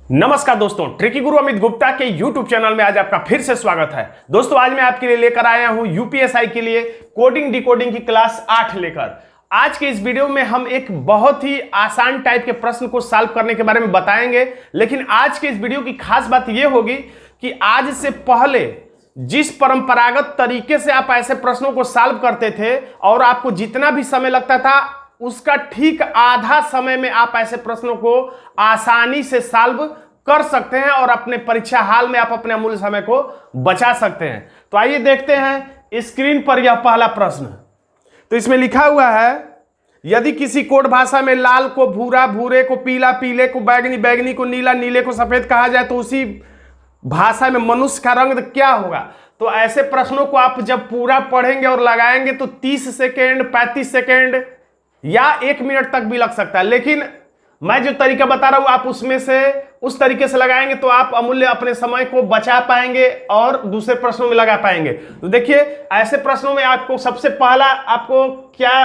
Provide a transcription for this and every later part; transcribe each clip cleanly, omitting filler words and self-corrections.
नमस्कार दोस्तों, ट्रिकी गुरु अमित गुप्ता के YouTube चैनल में आज आपका फिर से स्वागत है। दोस्तों आज मैं आपके लिए लेकर आया हूं यूपीएसआई के लिए कोडिंग डिकोडिंग की क्लास 8 लेकर। आज के इस वीडियो में हम एक बहुत ही आसान टाइप के प्रश्न को सॉल्व करने के बारे में बताएंगे। लेकिन आज के इस वीडियो की खास बात यह होगी कि आज से पहले जिस परंपरागत तरीके से आप ऐसे प्रश्नों को सॉल्व करते थे और आपको जितना भी समय लगता था उसका ठीक आधा समय में आप ऐसे प्रश्नों को आसानी से सॉल्व कर सकते हैं और अपने परीक्षा हाल में आप अपने अमूल्य समय को बचा सकते हैं। तो आइए देखते हैं स्क्रीन पर यह पहला प्रश्न। तो इसमें लिखा हुआ है, यदि किसी कोड भाषा में लाल को भूरा, भूरे को पीला, पीले को बैगनी, बैगनी को नीला, नीले को सफेद कहा जाए तो उसी भाषा में मनुष्य का रंग क्या होगा। तो ऐसे प्रश्नों को आप जब पूरा पढ़ेंगे और लगाएंगे तो 30 सेकेंड, 35 सेकेंड या 1 मिनट तक भी लग सकता है। लेकिन मैं जो तरीका बता रहा हूं आप उसमें से उस तरीके से लगाएंगे तो आप अमूल्य अपने समय को बचा पाएंगे और दूसरे प्रश्नों में लगा पाएंगे। तो देखिए ऐसे प्रश्नों में आपको सबसे पहला आपको क्या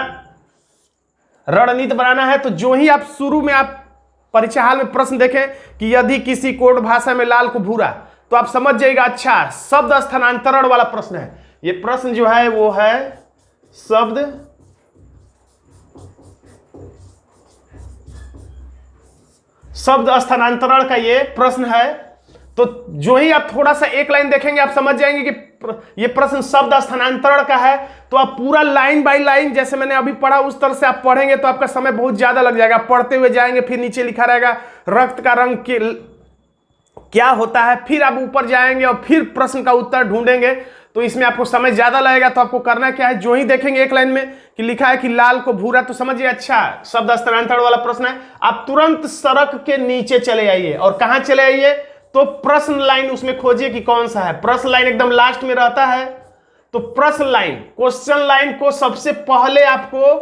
रणनीति बनाना है। तो जो ही आप शुरू में आप परीक्षा हाल में प्रश्न देखें कि यदि किसी कोड भाषा में लाल को भूरा, तो आप समझ जाइएगा अच्छा शब्द स्थानांतरण वाला प्रश्न है। ये प्रश्न जो है वो है शब्द स्थानांतरण का ये प्रश्न है। तो जो ही आप थोड़ा सा एक लाइन देखेंगे आप समझ जाएंगे कि ये प्रश्न शब्द स्थानांतरण का है। तो आप पूरा लाइन बाय लाइन जैसे मैंने अभी पढ़ा उस तरह से आप पढ़ेंगे तो आपका समय बहुत ज्यादा लग जाएगा। पढ़ते हुए जाएंगे, फिर नीचे लिखा रहेगा रक्त का रंग क्या होता है, फिर आप ऊपर जाएंगे और फिर प्रश्न का उत्तर ढूंढेंगे। तो इसमें आपको समय ज्यादा लगेगा। तो आपको करना क्या है, जो ही देखेंगे एक लाइन में कि लिखा है कि लाल को भूरा, तो समझिए अच्छा शब्द स्थानांतरण वाला प्रश्न है। आप तुरंत सड़क के नीचे चले आइए और कहां चले आइए तो प्रश्न लाइन उसमें खोजिए कि कौन सा है। प्रश्न लाइन एकदम लास्ट में रहता है। तो प्रश्न लाइन, क्वेश्चन लाइन को सबसे पहले आपको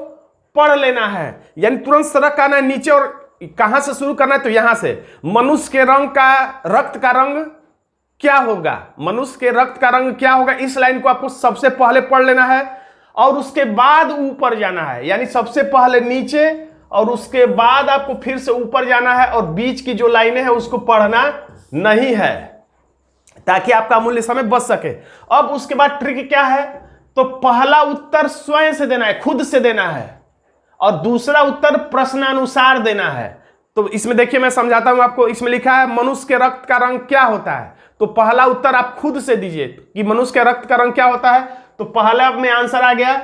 पढ़ लेना है, यानी तुरंत सड़क का आना है नीचे। और कहां से शुरू करना है तो यहां से, मनुष्य के रक्त का रंग क्या होगा, मनुष्य के रक्त का रंग क्या होगा, इस लाइन को आपको सबसे पहले पढ़ लेना है और उसके बाद ऊपर जाना है। यानी सबसे पहले नीचे और उसके बाद आपको फिर से ऊपर जाना है और बीच की जो लाइनें हैं उसको पढ़ना नहीं है ताकि आपका अमूल्य समय बच सके। अब उसके बाद ट्रिक क्या है, तो पहला उत्तर स्वयं से देना है, खुद से देना है, और दूसरा उत्तर प्रश्नानुसार देना है। तो इसमें देखिए मैं समझाता हूं आपको। इसमें लिखा है मनुष्य के रक्त का रंग क्या होता है, तो पहला उत्तर आप खुद से दीजिए कि मनुष्य के रक्त का रंग क्या होता है। तो पहला में आंसर आ गया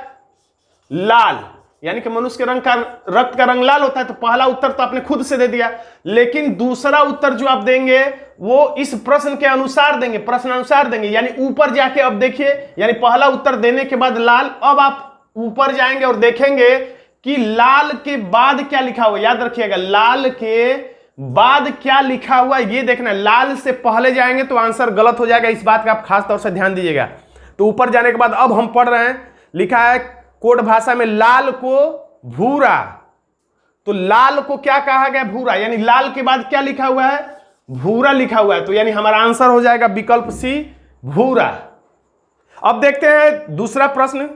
लाल, यानी कि मनुष्य के रक्त का रंग लाल होता है। तो पहला उत्तर तो आपने खुद से दे दिया। लेकिन दूसरा उत्तर जो आप देंगे वो इस प्रश्न के अनुसार देंगे, प्रश्नानुसार देंगे, यानी ऊपर जाके अब देखिए, यानी पहला उत्तर देने के बाद लाल, अब आप ऊपर जाएंगे और देखेंगे कि लाल के बाद क्या लिखा हुआ। याद रखिएगा लाल के बाद क्या लिखा हुआ ये देखना है। लाल से पहले जाएंगे तो आंसर गलत हो जाएगा, इस बात का आप खास तौर से ध्यान दीजिएगा। तो ऊपर जाने के बाद अब हम पढ़ रहे हैं, लिखा है कोड भाषा में लाल को भूरा। तो लाल को क्या कहा गया, भूरा, यानी लाल के बाद क्या लिखा हुआ है, भूरा लिखा हुआ है। तो यानी हमारा आंसर हो जाएगा विकल्प सी, भूरा। अब देखते हैं दूसरा प्रश्न।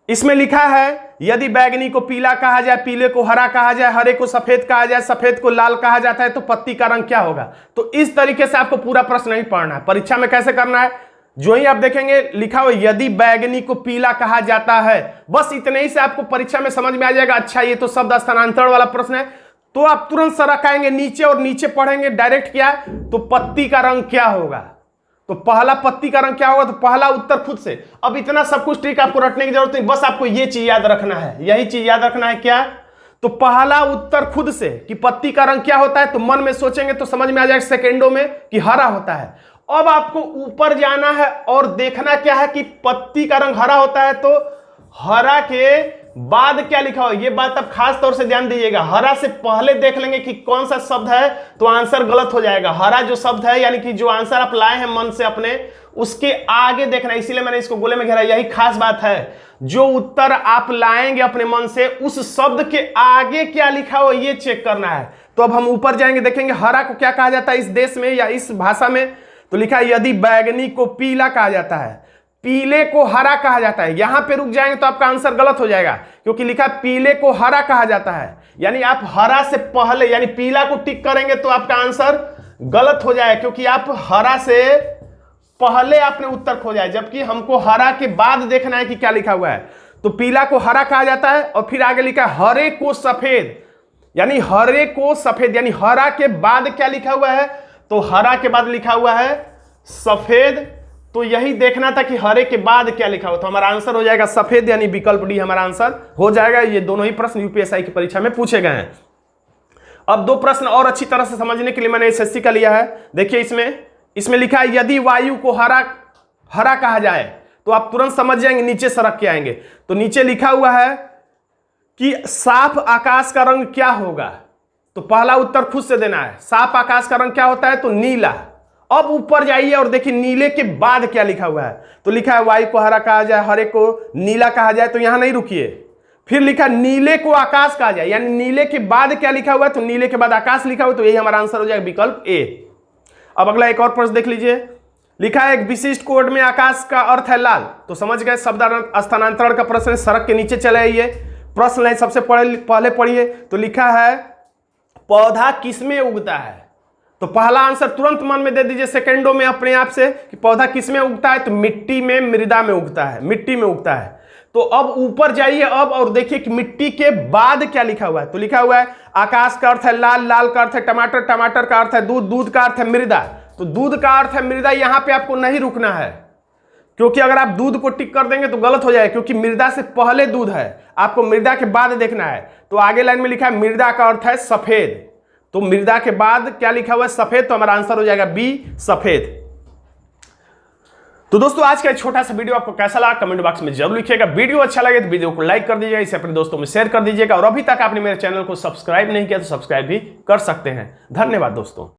इसमें लिखा है यदि बैगनी को पीला कहा जाए, पीले को हरा कहा जाए, हरे को सफेद कहा जाए, सफेद को लाल कहा जाता है तो पत्ती का रंग क्या होगा। तो इस तरीके से आपको पूरा प्रश्न नहीं पढ़ना है। परीक्षा में कैसे करना है, जो ही आप देखेंगे लिखा हुआ यदि बैगनी को पीला कहा जाता है, बस इतने ही से आपको परीक्षा में समझ में आ जाएगा अच्छा ये तो शब्द स्थानांतरण वाला प्रश्न है। तो आप तुरंत सड़क आएंगे नीचे और नीचे पढ़ेंगे डायरेक्ट क्या, तो पत्ती का रंग क्या होगा। तो पहला पत्ती का रंग क्या होगा, तो पहला उत्तर खुद से। अब इतना सब कुछ ट्रिक आपको रटने की जरूरत नहीं, बस आपको ये चीज याद रखना है, यही चीज याद रखना है क्या, तो पहला उत्तर खुद से कि पत्ती का रंग क्या होता है। तो मन में सोचेंगे तो समझ में आ जाएगा सेकेंडों में कि हरा होता है। अब आपको ऊपर जाना है और देखना क्या है कि पत्ती का रंग हरा होता है तो हरा के बाद क्या लिखा हो, ये बात आप खास तौर से ध्यान दीजिएगा। हरा से पहले देख लेंगे कि कौन सा शब्द है तो आंसर गलत हो जाएगा। हरा जो शब्द है यानी कि जो आंसर आप लाए हैं मन से अपने, उसके आगे देखना, इसीलिए मैंने इसको गोले में घेरा, यही खास बात है। जो उत्तर आप लाएंगे अपने मन से उस शब्द के आगे क्या लिखा हो ये चेक करना है। तो अब हम ऊपर जाएंगे, देखेंगे हरा को क्या कहा जाता है इस देश में या इस भाषा में। तो लिखा है यदि बैगनी को पीला कहा जाता है, पीले को हरा कहा जाता है। यहां पे रुक जाएंगे तो आपका आंसर गलत हो जाएगा, क्योंकि लिखा है पीले को हरा कहा जाता है, यानी आप हरा से पहले यानी पीला को टिक करेंगे तो आपका आंसर गलत हो जाएगा, क्योंकि आप हरा से पहले आपने उत्तर खोजा है, जबकि हमको हरा के बाद देखना है कि क्या लिखा हुआ है। तो पीला को हरा कहा जाता है और फिर आगे लिखा है हरे को सफेद, यानी हरे को सफेद, यानी हरा के बाद क्या लिखा हुआ है, तो हरा के बाद लिखा हुआ है सफेद। तो यही देखना था कि हरे के बाद क्या लिखा हुआ, तो हमारा आंसर हो जाएगा सफेद, यानी विकल्प डी हमारा आंसर हो जाएगा। ये दोनों ही प्रश्न यूपीएससी की परीक्षा में पूछे गए हैं। अब दो प्रश्न और अच्छी तरह से समझने के लिए मैंने एसएससी का लिया है। देखिए इसमें लिखा है यदि वायु को हरा कहा जाए, तो आप तुरंत समझ जाएंगे, नीचे सरक के आएंगे। तो नीचे लिखा हुआ है कि साफ आकाश का रंग क्या होगा, तो पहला उत्तर खुद से देना है। साफ आकाश का रंग क्या होता है, तो नीला। अब ऊपर जाइए और देखिए नीले के बाद क्या लिखा हुआ है, तो लिखा है वायु को हरा कहा जाए, हरे को नीला कहा जाए। तो यहां नहीं रुकिए, फिर लिखा नीले को आकाश कहा जाए, यानी नीले के बाद क्या लिखा हुआ है, तो नीले के बाद आकाश लिखा हुआ है। तो यही हमारा आंसर हो जाएगा विकल्प ए। अब अगला एक और प्रश्न देख लीजिए। लिखा है एक विशिष्ट कोड में आकाश का अर्थ है लाल, तो समझ गए शब्द स्थानांतरण का प्रश्न है। सड़क के नीचे चले आइए, प्रश्न लाइन सबसे पहले पढ़िए। तो लिखा है पौधा किसमें उगता है, तो पहला आंसर तुरंत मन में दे दीजिए सेकंडों में अपने आप से कि पौधा किसमें उगता है, तो मिट्टी में, मृदा में उगता है, मिट्टी में उगता है। तो अब ऊपर जाइए अब और देखिए कि मिट्टी के बाद क्या लिखा हुआ है, तो लिखा हुआ है आकाश का अर्थ है लाल, लाल का अर्थ है टमाटर, टमाटर का अर्थ है दूध, दूध का अर्थ है मृदा। तो दूध का अर्थ है मृदा, यहां पे आपको नहीं रुकना है, क्योंकि अगर आप दूध को टिक कर देंगे तो गलत हो जाएगा, क्योंकि मृदा से पहले दूध है, आपको मृदा के बाद देखना है। तो आगे लाइन में लिखा है मृदा का अर्थ है सफेद, तो मृदा के बाद क्या लिखा हुआ है, सफेद। तो हमारा आंसर हो जाएगा बी, सफेद। तो दोस्तों आज का एक छोटा सा वीडियो आपको कैसा लगा कमेंट बॉक्स में जरूर लिखिएगा। वीडियो अच्छा लगे तो वीडियो को लाइक कर दीजिएगा, इसे अपने दोस्तों में शेयर कर दीजिएगा, और अभी तक आपने मेरे चैनल को सब्सक्राइब नहीं किया तो सब्सक्राइब भी कर सकते हैं। धन्यवाद दोस्तों।